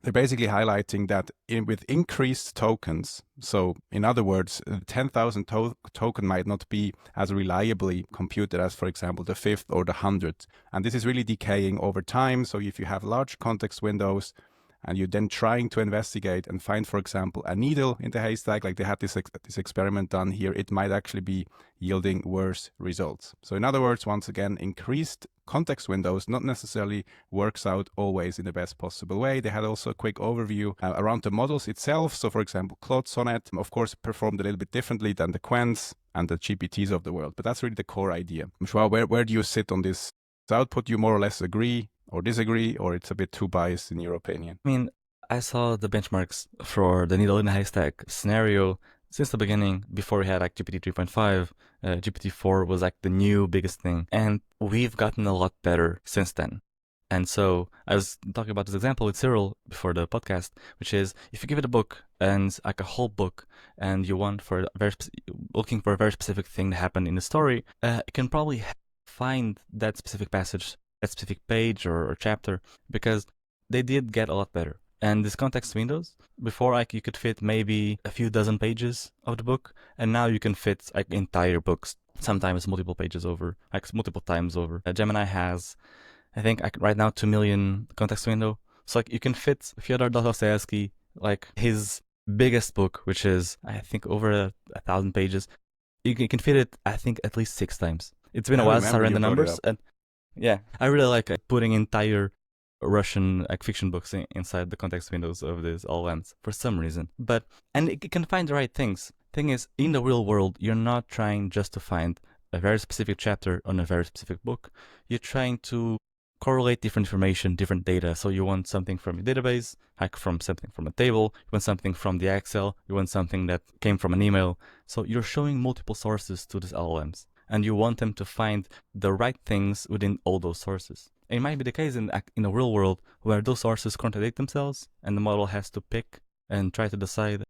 they're basically highlighting that with increased tokens, so in other words, 10,000 token might not be as reliably computed as, for example, the fifth or the 100th. And this is really decaying over time. So if you have large context windows, and you're then trying to investigate and find, for example, a needle in the haystack, like they had this experiment done here, it might actually be yielding worse results. So in other words, once again, increased context windows not necessarily works out always in the best possible way. They had also a quick overview around the models itself. So for example, Claude Sonnet, of course, performed a little bit differently than the Qwens and the GPTs of the world, but that's really the core idea. Joao, where do you sit on this output? You more or less agree or disagree, or it's a bit too biased in your opinion? I mean, I saw the benchmarks for the needle in the haystack scenario since the beginning. Before we had like GPT 3.5, GPT-4 was like the new biggest thing, and we've gotten a lot better since then. And so I was talking about this example with Cyril before the podcast, which is if you give it a book and like a whole book, and you want for a looking for a very specific thing to happen in the story, it can probably find that specific passage, that specific page or chapter, because they did get a lot better. And these context windows, before like you could fit maybe a few dozen pages of the book, and now you can fit like entire books, sometimes multiple pages over, like multiple times over. Gemini has, I think right now 2 million context window. So like you can fit Fyodor Dostoevsky, like his biggest book, which is I think over 1,000 pages. You can fit it, I think, at least 6 times. It's been a while since I ran the numbers, and yeah, I really like putting entire Russian fiction books inside the context windows of these LLMs for some reason. And it can find the right things. Thing is, in the real world, you're not trying just to find a very specific chapter on a very specific book. You're trying to correlate different information, different data. So you want something from your database, like from something from a table, you want something from the Excel, you want something that came from an email. So you're showing multiple sources to these LLMs, and you want them to find the right things within all those sources. It might be the case in the real world where those sources contradict themselves, and the model has to pick and try to decide